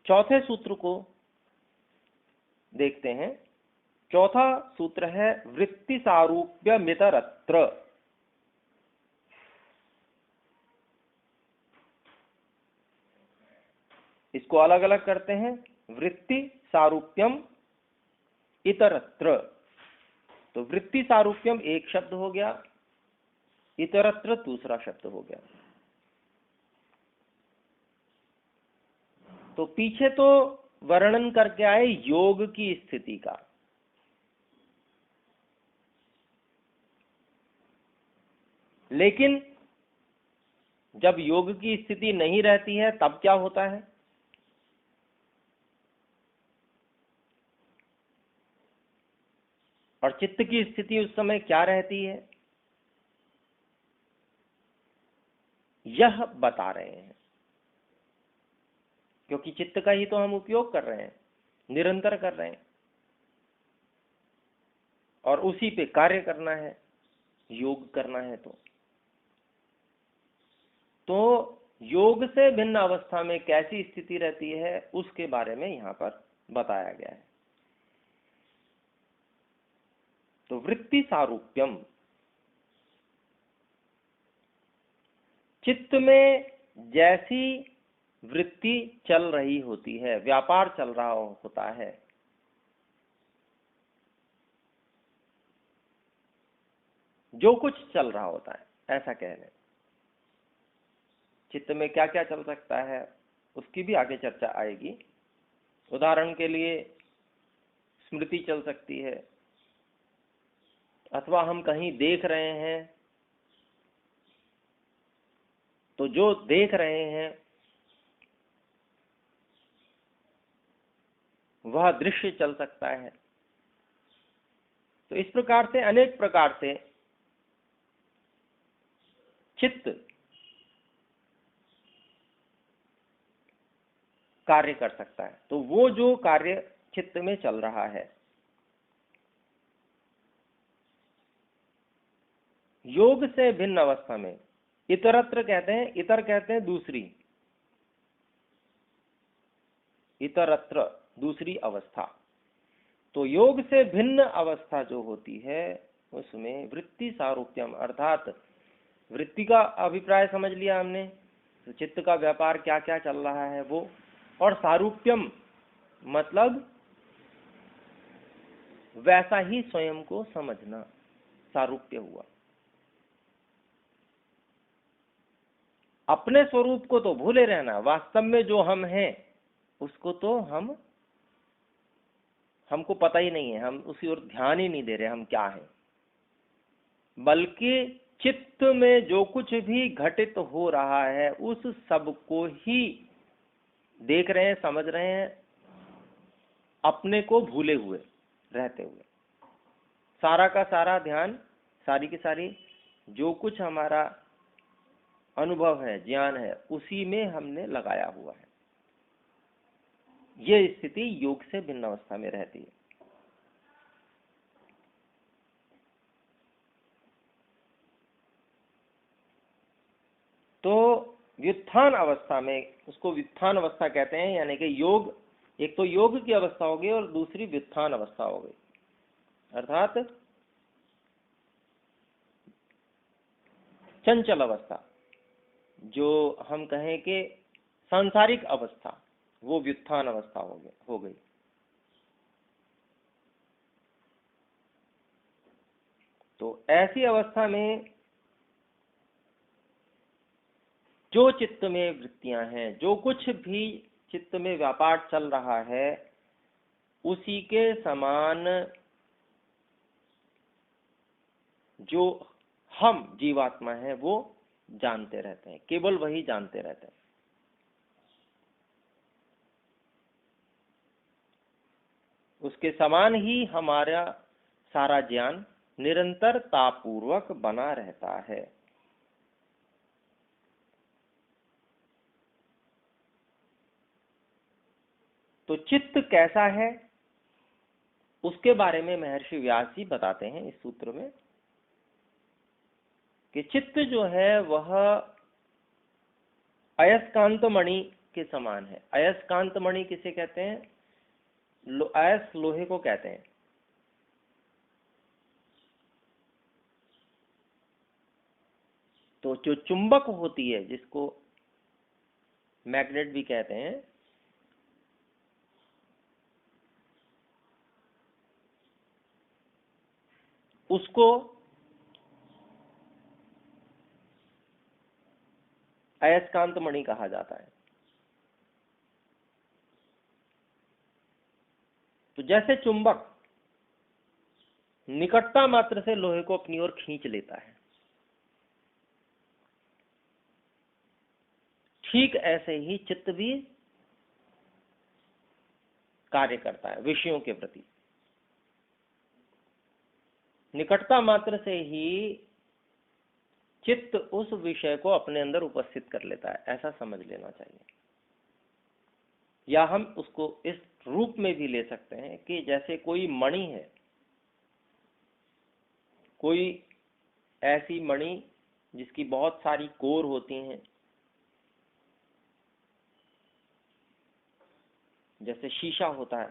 चौथे सूत्र को देखते हैं। चौथा सूत्र है वृत्ति सारूप्यमितरत्र। इसको अलग अलग करते हैं। वृत्ति सारूप्यम इतरत्र, तो वृत्ति सारूप्यम एक शब्द हो गया, इतरत्र दूसरा शब्द हो गया। तो पीछे तो वर्णन करके आए योग की स्थिति का, लेकिन जब योग की स्थिति नहीं रहती है तब क्या होता है? और चित्त की स्थिति उस समय क्या रहती है, यह बता रहे हैं। क्योंकि चित्त का ही तो हम उपयोग कर रहे हैं, निरंतर कर रहे हैं, और उसी पे कार्य करना है, योग करना है। तो योग से भिन्न अवस्था में कैसी स्थिति रहती है उसके बारे में यहां पर बताया गया है। तो वृत्ति सारूप्यम, चित्त में जैसी वृत्ति चल रही होती है, व्यापार चल रहा होता है, जो कुछ चल रहा होता है, ऐसा कह लें। चित्त में क्या क्या चल सकता है उसकी भी आगे चर्चा आएगी। उदाहरण के लिए स्मृति चल सकती है, अथवा हम कहीं देख रहे हैं तो जो देख रहे हैं वह दृश्य चल सकता है। तो इस प्रकार से अनेक प्रकार से चित्त कार्य कर सकता है। तो वो जो कार्य चित्त में चल रहा है, योग से भिन्न अवस्था में, इतरत्र कहते हैं, इतर कहते हैं दूसरी, इतरत्र दूसरी अवस्था। तो योग से भिन्न अवस्था जो होती है उसमें वृत्ति सारूप्यम, अर्थात वृत्ति का अभिप्राय समझ लिया हमने, तो चित्त का व्यापार क्या क्या चल रहा है वो, और सारूप्यम मतलब वैसा ही स्वयं को समझना, सारूप्य हुआ। अपने स्वरूप को तो भूले रहना, वास्तव में जो हम हैं उसको तो हमको पता ही नहीं है, हम उसी ओर ध्यान ही नहीं दे रहे हम क्या हैं। बल्कि चित्त में जो कुछ भी घटित हो रहा है उस सब को ही देख रहे हैं, समझ रहे हैं, अपने को भूले हुए रहते हुए। सारा का सारा ध्यान, सारी की सारी जो कुछ हमारा अनुभव है, ज्ञान है, उसी में हमने लगाया हुआ है। यह स्थिति योग से भिन्न अवस्था में रहती है। तो व्युत्थान अवस्था में, उसको व्युत्थान अवस्था कहते हैं, यानी कि योग, एक तो योग की अवस्था हो गई और दूसरी व्युत्थान अवस्था हो गई, अर्थात चंचल अवस्था। जो हम कहें कि सांसारिक अवस्था, वो व्युत्थान अवस्था हो गई। तो ऐसी अवस्था में जो चित्त में वृत्तियां हैं, जो कुछ भी चित्त में व्यापार चल रहा है, उसी के समान जो हम जीवात्मा है वो जानते रहते हैं, केवल वही जानते रहते हैं। उसके समान ही हमारा सारा ज्ञान निरंतरतापूर्वक बना रहता है। तो चित्त कैसा है उसके बारे में महर्षि व्यास जी बताते हैं इस सूत्र में कि चित्त जो है वह अयस्कांत मणि के समान है। अयस्कांत मणि किसे कहते हैं? अयस लोहे को कहते हैं। तो जो चुंबक होती है, जिसको मैग्नेट भी कहते हैं, उसको अयस्कांत मणि कहा जाता है। तो जैसे चुंबक निकटता मात्र से लोहे को अपनी ओर खींच लेता है, ठीक ऐसे ही चित्त भी कार्य करता है विषयों के प्रति। निकटता मात्र से ही चित्त उस विषय को अपने अंदर उपस्थित कर लेता है, ऐसा समझ लेना चाहिए। या हम उसको इस रूप में भी ले सकते हैं कि जैसे कोई मणि है, कोई ऐसी मणि जिसकी बहुत सारी कोर होती हैं, जैसे शीशा होता है,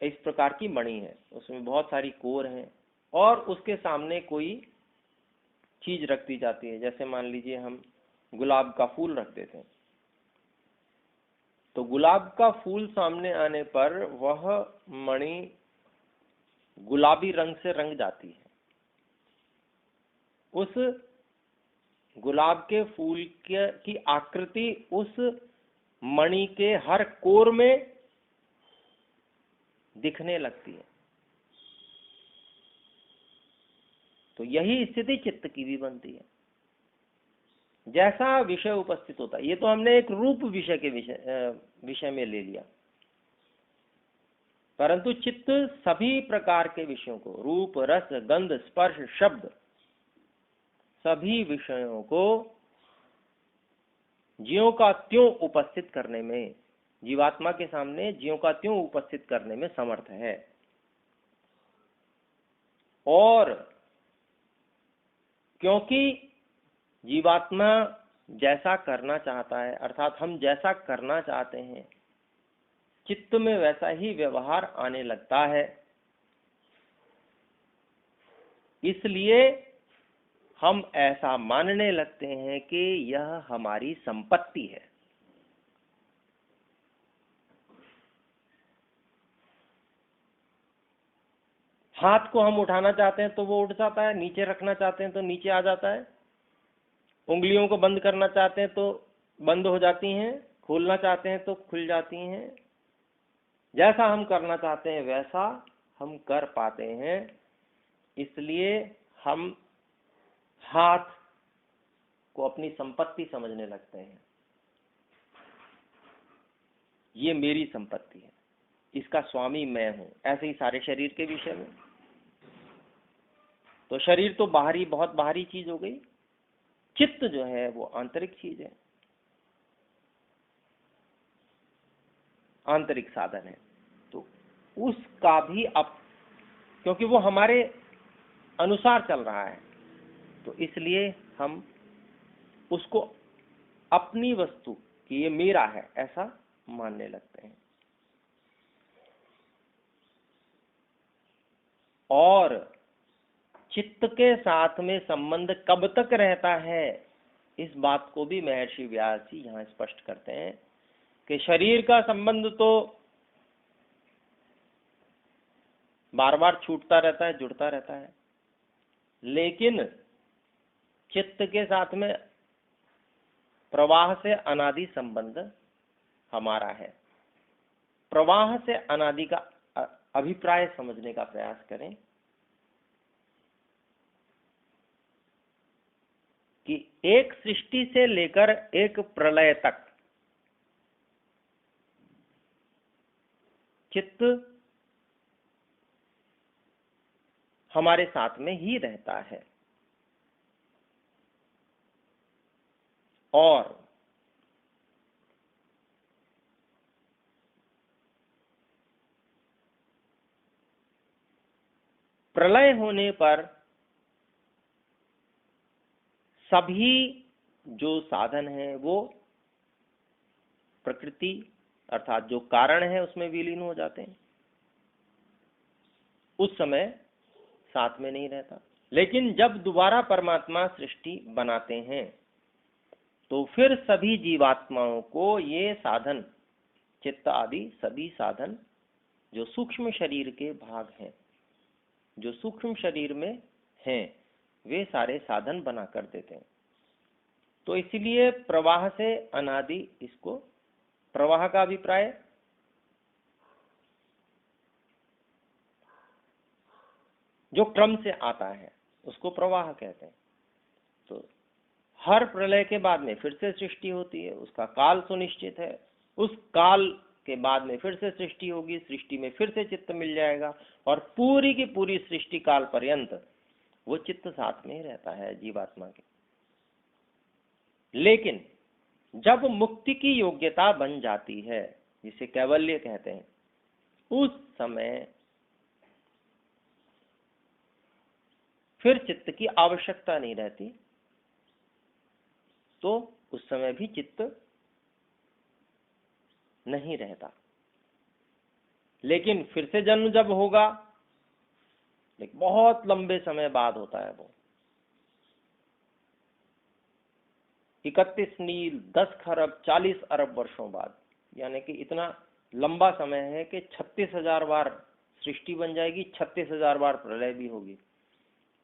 इस प्रकार की मणि है, उसमें बहुत सारी कोर हैं और उसके सामने कोई चीज रख दी जाती है। जैसे मान लीजिए हम गुलाब का फूल रख देते हैं, तो गुलाब का फूल सामने आने पर वह मणि गुलाबी रंग से रंग जाती है। उस गुलाब के फूल की आकृति उस मणि के हर कोर में दिखने लगती है। तो यही स्थिति चित्त की भी बनती है। जैसा विषय उपस्थित होता है, ये तो हमने एक रूप विषय के विषय में ले लिया, परंतु चित्त सभी प्रकार के विषयों को, रूप, रस, गंध, स्पर्श, शब्द, सभी विषयों को ज्यों का त्यों उपस्थित करने में, जीवात्मा के सामने ज्यों का त्यों उपस्थित करने में समर्थ है। और क्योंकि जीवात्मा जैसा करना चाहता है, अर्थात हम जैसा करना चाहते हैं, चित्त में वैसा ही व्यवहार आने लगता है। इसलिए हम ऐसा मानने लगते हैं कि यह हमारी संपत्ति है। हाथ को हम उठाना चाहते हैं तो वो उठ जाता है, नीचे रखना चाहते हैं तो नीचे आ जाता है, उंगलियों को बंद करना चाहते हैं तो बंद हो जाती हैं, खोलना चाहते हैं तो खुल जाती हैं। जैसा हम करना चाहते हैं वैसा हम कर पाते हैं। इसलिए हम हाथ को अपनी संपत्ति समझने लगते हैं। ये मेरी संपत्ति है, इसका स्वामी मैं हूं। ऐसे ही सारे शरीर के विषय में। तो शरीर तो बाहरी, बहुत बाहरी चीज हो गई। चित्त जो है वो आंतरिक चीज है, आंतरिक साधन है। तो उसका भी अब, क्योंकि वो हमारे अनुसार चल रहा है, तो इसलिए हम उसको अपनी वस्तु कि ये मेरा है ऐसा मानने लगते हैं। और चित्त के साथ में संबंध कब तक रहता है, इस बात को भी महर्षि व्यास जी यहाँ स्पष्ट करते हैं कि शरीर का संबंध तो बार बार छूटता रहता है, जुड़ता रहता है, लेकिन चित्त के साथ में प्रवाह से अनादि संबंध हमारा है। प्रवाह से अनादि का अभिप्राय समझने का प्रयास करें कि एक सृष्टि से लेकर एक प्रलय तक चित्त हमारे साथ में ही रहता है। और प्रलय होने पर सभी जो साधन हैं वो प्रकृति अर्थात जो कारण है उसमें विलीन हो जाते हैं, उस समय साथ में नहीं रहता। लेकिन जब दोबारा परमात्मा सृष्टि बनाते हैं तो फिर सभी जीवात्माओं को ये साधन, चित्त आदि सभी साधन जो सूक्ष्म शरीर के भाग हैं, जो सूक्ष्म शरीर में हैं, वे सारे साधन बना कर देते हैं। तो इसलिए प्रवाह से अनादि, इसको प्रवाह का अभिप्राय जो क्रम से आता है उसको प्रवाह कहते हैं। तो हर प्रलय के बाद में फिर से सृष्टि होती है, उसका काल सुनिश्चित है, उस काल के बाद में फिर से सृष्टि होगी, सृष्टि में फिर से चित्त मिल जाएगा और पूरी की पूरी सृष्टि काल पर्यंत वो चित्त साथ में ही रहता है जीवात्मा के। लेकिन जब मुक्ति की योग्यता बन जाती है, जिसे कैवल्य कहते हैं, उस समय फिर चित्त की आवश्यकता नहीं रहती, तो उस समय भी चित्त नहीं रहता। लेकिन फिर से जन्म जब होगा, लेकिन बहुत लंबे समय बाद होता है वो, 31 नील 10 खरब 40 अरब वर्षों बाद, यानी कि इतना लंबा समय है कि 36,000 बार सृष्टि बन जाएगी, 36,000 बार प्रलय भी होगी।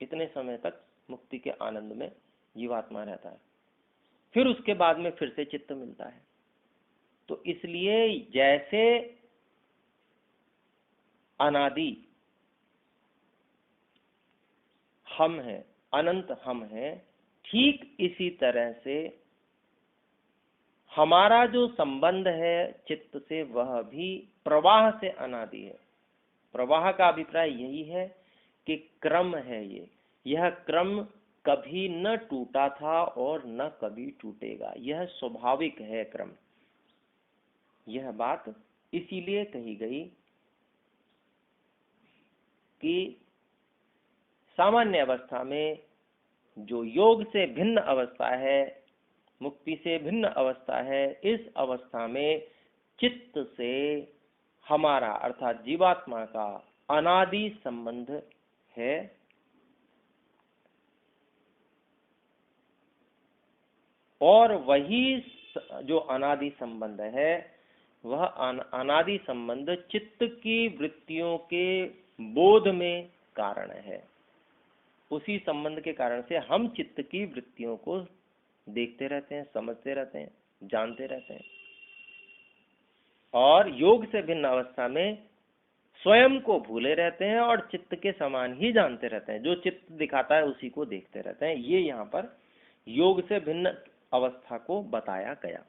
इतने समय तक मुक्ति के आनंद में जीवात्मा रहता है, फिर उसके बाद में फिर से चित्त मिलता है। तो इसलिए जैसे अनादि हम हैं, अनंत हम हैं, ठीक इसी तरह से हमारा जो संबंध है चित्त से वह भी प्रवाह से अनादि है। प्रवाह का अभिप्राय यही है कि क्रम है ये, यह क्रम कभी न टूटा था और न कभी टूटेगा, यह स्वाभाविक है क्रम। यह बात इसीलिए कही गई कि सामान्य अवस्था में जो योग से भिन्न अवस्था है, मुक्ति से भिन्न अवस्था है, इस अवस्था में चित्त से हमारा अर्थात जीवात्मा का अनादि संबंध है। और वही जो अनादि संबंध है, वह अनादि संबंध चित्त की वृत्तियों के बोध में कारण है। उसी संबंध के कारण से हम चित्त की वृत्तियों को देखते रहते हैं, समझते रहते हैं, जानते रहते हैं। और योग से भिन्न अवस्था में स्वयं को भूले रहते हैं और चित्त के समान ही जानते रहते हैं, जो चित्त दिखाता है उसी को देखते रहते हैं। ये यहाँ पर योग से भिन्न अवस्था को बताया गया।